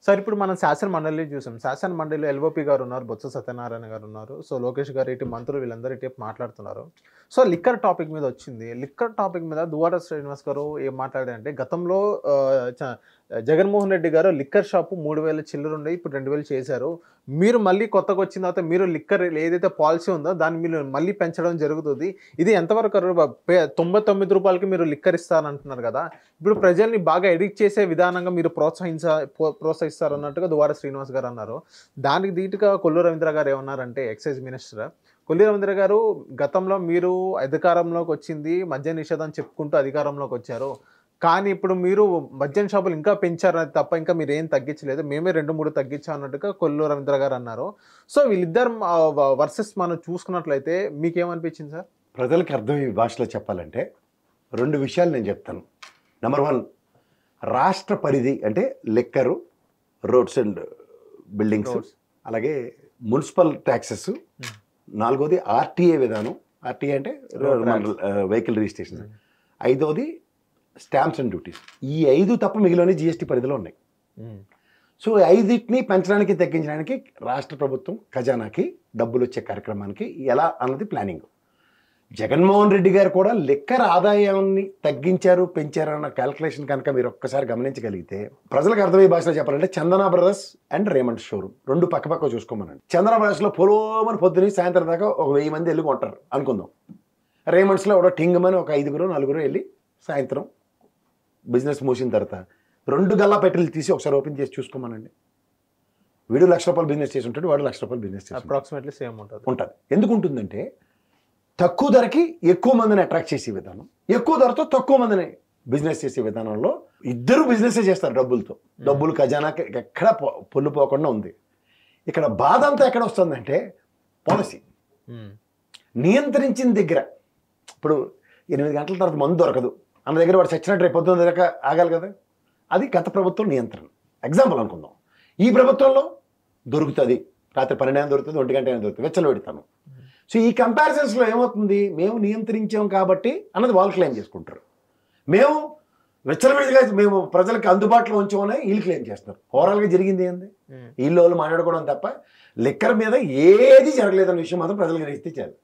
Sir ఇప్పుడు మనం శాసన మండలి చూసాం. శాసన మండలిలో ఎల్ఓపి గారు ఉన్నారు, బొత్స సత్యనారాయణ గారు ఉన్నారు. సో, లోకేష్ గారు ఇటు మంత్రులు వీళ్ళందరూ ఇటువైపు మాట్లాడుతున్నారు. సో, లిక్కర్ టాపిక్ మీద వచ్చింది. లిక్కర్ టాపిక్ మీద దువ్వాడ శ్రీనివాస్ గారు ఏం మాట్లాడారంటే గతంలో ఆహ్, చ జగన్మోహన్ రెడ్డి గారు లిక్కర్ షాపు 3000 చిల్లరుండే ఇప్పుడు 2000 చేశారు. మీరు మళ్ళీ కొత్తగా వచ్చిన తర్వాత మీరు లిక్కర్ ఏదైతే పాలసీ ఉందో దాన్ని మీరు మళ్ళీ పెంచడం జరుగుతుంది. ఇది ఎంతవరకు రూ. 99కి మీరు లిక్కర్ ఇస్తారంటున్నారు కదా! ఇప్పుడు ప్రజల్ని బాగా ఎడిక్ట్ చేసే విధానంగా మీరు ప్రోత్సహిస్తారన్నట్టుగా దువ్వాడ శ్రీనివాస్ గారు అన్నారు. దానికి ధీటుగా కొల్లు రవీంద్ర గారు ఏమన్నారంటే ఎక్సైజ్ మినిస్టర్. కొల్లు రవీంద్ర గారు గతంలో మీరు అధికారంలోకి వచ్చింది మద్య నిషేధం చెప్పుకుంటూ అధికారంలోకి వచ్చారు. కానీ ఇప్పుడు మీరు మద్యం షాపులు ఇంకా పెంచారని తప్ప ఇంకా మీరేం తగ్గించలేదు. మేమే 2, 3 తగ్గించాం అన్నట్టుగా కొల్లు రవీంద్ర గారు అన్నారు. సో, వీళ్ళిద్దరు వర్సెస్ మనం చూసుకున్నట్లయితే మీకేమనిపించింది సార్? ప్రజలకు అర్థమయ్యే భాషలో చెప్పాలంటే 2 విషయాలు నేను చెప్తాను. నెంబర్ 1, రాష్ట్ర పరిధి అంటే లిక్కరు, రోడ్స్ అండ్ బిల్డింగ్స్, అలాగే మున్సిపల్ ట్యాక్సెస్, 4వది ఆర్టీఏ విధానం. ఆర్టీఏ అంటే వెహికల్ రిజిస్ట్రేషన్. 5వది స్టాంప్స్ అండ్ డ్యూటీస్. ఈ 5 తప్ప మిగిలిన జీఎస్టీ పరిధిలో ఉన్నాయి. సో 5టిని పెంచడానికి తగ్గించడానికి రాష్ట్ర ప్రభుత్వం ఖజానాకి డబ్బులు వచ్చే కార్యక్రమానికి ఎలా అన్నది ప్లానింగ్. జగన్మోహన్ రెడ్డి గారు కూడా లిక్కర్ ఆదాయాన్ని తగ్గించారు పెంచారు అన్న క్యాల్కులేషన్ కనుక మీరు ఒక్కసారి గమనించగలిగితే ప్రజలకు అర్థమయ్యే భాషలో చెప్పాలంటే Chandana brothers and Raymond showroom 2 పక్క చూసుకోమనండి. చందనా బ్రదర్స్లో పొలోమని పొద్దున సాయంత్రం దాకా ఒక 1000 మంది వెళ్ళి కొంటారు అనుకుందాం. రేమండ్స్లో ఒక టింగమని ఒక 5, 4 వెళ్ళి సాయంత్రం బిజినెస్ మూసిన తర్వాత 2 గల్లా పెట్టెలు తీసి ఒకసారి ఓపెన్ చేసి చూసుకోమనండి. వీడు ₹1,00,000 బిజినెస్ చేసి ఉంటాడు, వాడు ₹1,00,000 బిజినెస్ చేసి అప్రాక్సిమేట్లీ సేమ్ ఉంటుంది. ఎందుకు ఉంటుందంటే తక్కువ ధరకి ఎక్కువ మందిని అట్రాక్ట్ చేసే విధానం, ఎక్కువ ధరతో తక్కువ మందిని బిజినెస్ చేసే విధానంలో ఇద్దరు బిజినెస్ చేస్తారు. డబ్బులు ఖజానాకి ఎక్కడ పొల్లు పోకుండా ఉంది. ఇక్కడ బాధ అంతా ఎక్కడ వస్తుందంటే పాలసీ నియంత్రించిన దగ్గర. ఇప్పుడు 8 గంటల తర్వాత మందు దొరకదు అన్న దగ్గర వాడు చచ్చినట్టు రేపు పొద్దున్న దాకా ఆగాలి కదా. అది గత ప్రభుత్వం నియంత్రణ. ఎగ్జాంపుల్ అనుకుందాం, ఈ ప్రభుత్వంలో దొరుకుతుంది, రాత్రి 12 దొరుకుతుంది, 1 గంట దొరుకుతుంది, వెచ్చలు పెడతాను. సో ఈ కంపారిజన్స్లో ఏమవుతుంది, మేము నియంత్రించాం కాబట్టి అన్నది వాళ్ళు క్లెయిమ్ చేసుకుంటారు. మేము వెచ్చలవిడిగా మేము ప్రజలకు అందుబాటులో ఉంచామని వీళ్ళు క్లెయిమ్ చేస్తారు. ఓవరాల్గా జరిగింది ఏంది, వీళ్ళు మాట్లాడుకోవడం తప్ప లిక్కర్ మీద ఏది జరగలేదన్న విషయం మాత్రం ప్రజలకు గ్రహిస్తే చాలు.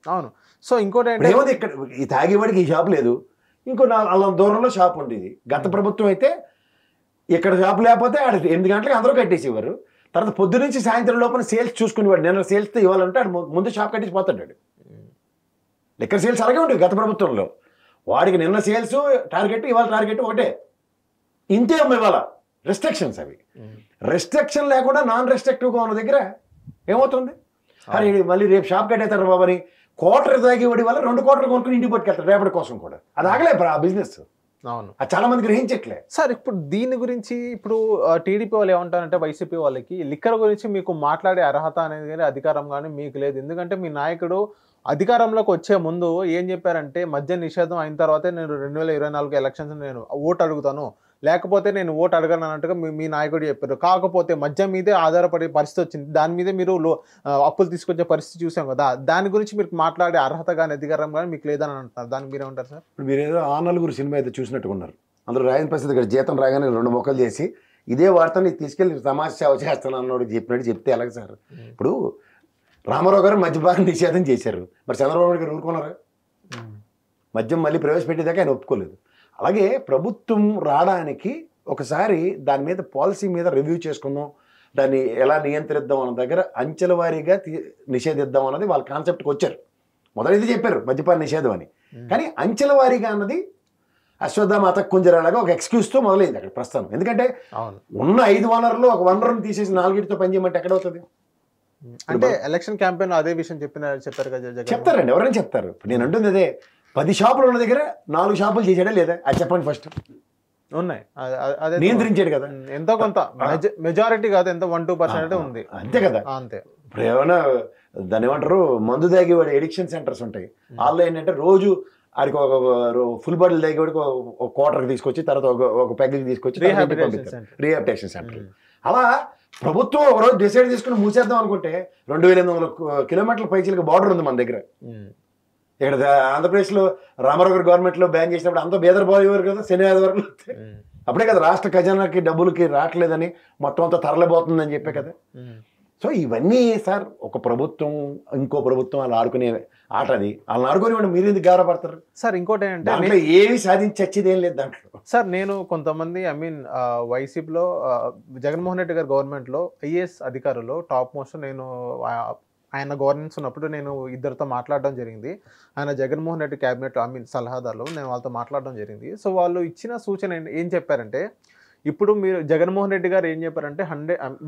అవును. సో ఇంకోటి ఏముంది, ఇక్కడ ఈ తాగేవాడికి ఈ షాప్ లేదు, ఇంకో 4 దూరంలో షాప్ ఉండేది. గత ప్రభుత్వం అయితే ఇక్కడ షాప్ లేకపోతే 8 గంటలకు అందరూ కట్టేసేవారు. తర్వాత పొద్దు నుంచి సాయంత్రం లోపల సేల్స్ చూసుకునేవాడు. నిన్న సేల్స్తో ఇవ్వాలంటే ముందు షాప్ కట్టేసి పోతాడు. లిక్కర్ సేల్స్ అలాగే ఉండేవి గత ప్రభుత్వంలో. వాడికి నిన్న సేల్స్ టార్గెట్, ఇవాళ టార్గెట్ ఒకటే. ఇంతే అమ్మ ఇవాళ రెస్ట్రిక్షన్స్. అవి రెస్ట్రిక్షన్ లేకుండా నాన్ రెస్ట్రిక్టివ్గా ఉన్న దగ్గర ఏమవుతుంది, అరే మళ్ళీ రేపు షాప్ కట్టేస్తాడు బాబు అని క్వార్టర్ తాగేవాడి వల్ల 2 క్వార్టర్లు కొనుక్కుని ఇంటికి పట్టుకెళ్తారు రేపటి కోసం కూడా. అది ఆగలే ఆ బిజినెస్. అవును, అది చాలా మంది గ్రహించట్లే సార్. ఇప్పుడు దీని గురించి ఇప్పుడు టీడీపీ వాళ్ళు ఏమంటారంటే వైసీపీ వాళ్ళకి లిక్కర్ గురించి మీకు మాట్లాడే అర్హత అనేది కానీ అధికారం కానీ మీకు లేదు. ఎందుకంటే మీ నాయకుడు అధికారంలోకి వచ్చే ముందు ఏం చెప్పారంటే మద్య నిషేధం అయిన తర్వాతే నేను 2024 ఎలక్షన్స్ నేను ఓటు అడుగుతాను, లేకపోతే నేను ఓటు అడగను అన్నట్టుగా మీ నాయకుడు చెప్పారు. కాకపోతే మద్యం మీదే ఆధారపడే పరిస్థితి వచ్చింది. దాని మీదే మీరు అప్పులు తీసుకొచ్చే పరిస్థితి చూసాం కదా. దాని గురించి మీరు మాట్లాడే అర్హత కానీ అధికారం కానీ మీకు లేదని అంటున్నారు. దానికి మీరేమంటారు సార్? ఇప్పుడు మీరు ఏదో ఆ నలుగురు సినిమా అయితే చూసినట్టుగా ఉన్నారు. అందులో రాయని పరిస్థితి ఇక్కడ జీతం రాగానే 2 మొక్కలు చేసి ఇదే వార్తని తీసుకెళ్ళి సమాజ సేవ చేస్తాను అన్నోడు చెప్పినట్టు చెప్తే ఎలాగ సార్? ఇప్పుడు రామారావు గారు మద్యపాన నిషేధం చేశారు, మరి చంద్రబాబు గారు ఊరుకున్నారా? మద్యం మళ్ళీ ప్రవేశపెట్టేదాకా ఆయన ఒప్పుకోలేదు. అలాగే ప్రభుత్వం రావడానికి ఒకసారి దాని మీద పాలసీ మీద రివ్యూ చేసుకుందాం, దాన్ని ఎలా నియంత్రిద్దాం అన్న దగ్గర అంచెల వారీగా నిషేధిద్దాం అన్నది వాళ్ళ కాన్సెప్ట్కి వచ్చారు. మొదలైతే చెప్పారు మద్యపాన నిషేధం అని, కానీ అంచెల వారీగా అన్నది అశ్వత్థామ అతక్కుంజరాలాగా ఒక ఎక్స్క్యూజ్తో మొదలైంది అక్కడ ప్రస్తుతం. ఎందుకంటే ఉన్న 5 వనరులు ఒక వనరుని తీసేసి 4తో పనిచేయమంటే ఎక్కడవుతుంది? అంటే ఎలక్షన్ క్యాంపెయిన్ అదే విషయం చెప్పారు కదా. చెప్తారండి, ఎవరైనా చెప్తారు. ఇప్పుడు నేను అంటుంది అదే, 10 షాపులు ఉన్న దగ్గర 4 షాపులు చేసాడా లేదా అది చెప్పండి. ఫస్ట్ ఉన్నాయి, అదే నియంత్రించాడు కదా. ఎంతో కొంత మెజారిటీ కాదు, ఎంత 1-2% ఉంది, అంతే కదా. అంతే. ఇప్పుడు ఏమైనా దాన్ని ఏమంటారు, మందు తాగేవాడు ఎడిక్షన్ సెంటర్స్ ఉంటాయి. వాళ్ళు ఏంటంటే రోజు ఆడికి ఒక ఫుల్ బాటిల్ తాగేవాడికి ఒక క్వార్టర్కి తీసుకొచ్చి తర్వాత ఒక పెగ్కి తీసుకొచ్చి రీహాబిలిటేషన్ సెంటర్. అలా ప్రభుత్వం ఒకరోజు డిసైడ్ చేసుకుని మూసేద్దాం అనుకుంటే 2800 కిలోమీటర్ల పైచీలకు బార్డర్ ఉంది మన దగ్గర. ఇక్కడ ఆంధ్రప్రదేశ్లో రామారావు గారు గవర్నమెంట్లో బ్యాన్ చేసినప్పుడు అంతా బేదర్ పోయేవారు కదా, శని ఆదివారం. అప్పుడే కదా రాష్ట్ర ఖజానాకి డబ్బులకి రావట్లేదని మొత్తం అంతా తరలిపోతుందని చెప్పే కదా. సో ఇవన్నీ సార్ ఒక ప్రభుత్వం ఇంకో ప్రభుత్వం వాళ్ళు ఆడుకునే ఆట, అది వాళ్ళని ఆడుకుని మీరు ఎందుకు గారపడతారు సార్? ఇంకోటి ఏంటంటే దాంట్లో ఏమి సాధించి చచ్చేది ఏం లేదు దాంట్లో. సార్ నేను కొంతమంది వైసీపీలో జగన్మోహన్ రెడ్డి గారి గవర్నమెంట్లో ఐఏఎస్ అధికారులు టాప్ మోస్ట్, నేను ఆయన గవర్నెన్స్ ఉన్నప్పుడు నేను ఇద్దరితో మాట్లాడడం జరిగింది. ఆయన జగన్మోహన్ రెడ్డి క్యాబినెట్ సలహాదారులు, నేను వాళ్ళతో మాట్లాడడం జరిగింది. సో వాళ్ళు ఇచ్చిన సూచన ఏం చెప్పారంటే, ఇప్పుడు మీరు జగన్మోహన్ రెడ్డి గారు ఏం చెప్పారంటే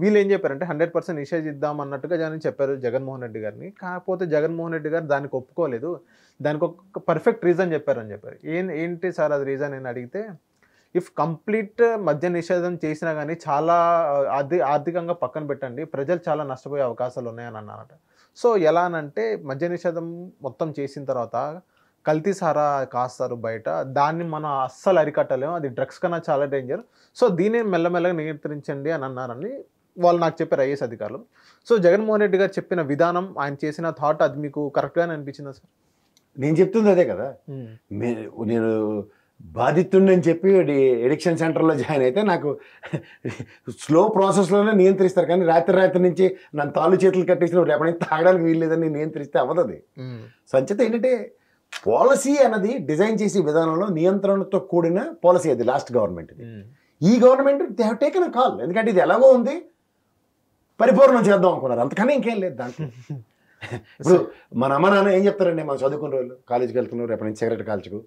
వీళ్ళు ఏం చెప్పారంటే 100% నిషేధిద్దాం అన్నట్టుగా చెప్పారు జగన్మోహన్ రెడ్డి గారిని. కాకపోతే జగన్మోహన్ రెడ్డి గారు దానికి ఒప్పుకోలేదు, దానికి ఒక పర్ఫెక్ట్ రీజన్ చెప్పారని చెప్పారు. ఏంటి సార్ అది రీజన్ అని అడిగితే, ఇఫ్ కంప్లీట్ మద్య నిషేధం చేసినా కానీ చాలా ఆర్థికంగా పక్కన పెట్టండి, ప్రజలు చాలా నష్టపోయే అవకాశాలు ఉన్నాయని అన్నారట. సో ఎలా అనంటే మద్య నిషేధం మొత్తం చేసిన తర్వాత కల్తీ సారా కాస్తారు బయట, దాన్ని మనం అస్సలు అరికట్టలేము, అది డ్రగ్స్ కన్నా చాలా డేంజర్. సో దీన్ని మెల్లమెల్లగా నియంత్రించండి అని అన్నారని వాళ్ళు నాకు చెప్పారు ఐఏఎస్ అధికారులు. సో జగన్మోహన్ రెడ్డి గారు చెప్పిన విధానం, ఆయన చేసిన థాట్, అది మీకు కరెక్ట్గానే అనిపించిందా సార్? నేను చెప్తుంది అదే కదా. నేను బాధితుడిని చెప్పి ఎడిక్షన్ సెంటర్లో జాయిన్ అయితే నాకు స్లో ప్రాసెస్లోనే నియంత్రిస్తారు, కానీ రాత్రి నుంచి నన్ను తాళ్ళు చేతులు కట్టేసి రేపటి నుంచి తాగడానికి వీల్లేదని నియంత్రిస్తే అవ్వదు. అది సంచిత ఏంటంటే పాలసీ అన్నది డిజైన్ చేసే విధానంలో నియంత్రణతో కూడిన పాలసీ అది లాస్ట్ గవర్నమెంట్. ఈ government they have taken a call, ఎందుకంటే ఇది ఎలాగో ఉంది పరిపూర్ణం చేద్దాం అనుకున్నారు, అంతకన్నా ఇంకేం లేదు దాంట్లో. ఇప్పుడు మన అమ్మ నాన్న ఏం చెప్తారండి, మనం చదువుకున్న రోజులు కాలేజీకి వెళ్తున్నారు, రేపటి నుంచి సిగరెట్ కాల్చుకు,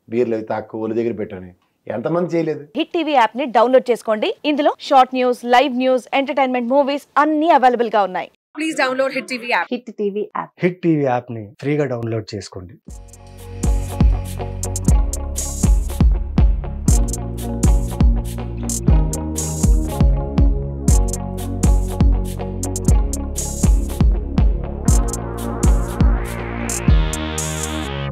బీర్లు అవి తాక్కు, ఒళ్ళు దగ్గర పెట్టని ఎంతమంది చేయలేదు. హిట్ టీవీ యాప్ ని డౌన్లోడ్ చేసుకోండి. ఇందులో short news, live news, entertainment movies అన్ని అవైలబుల్ గా ఉన్నాయి. Please download hit TV app. Hit TV app ని ఫ్రీగా డౌన్లోడ్ చేసుకోండి.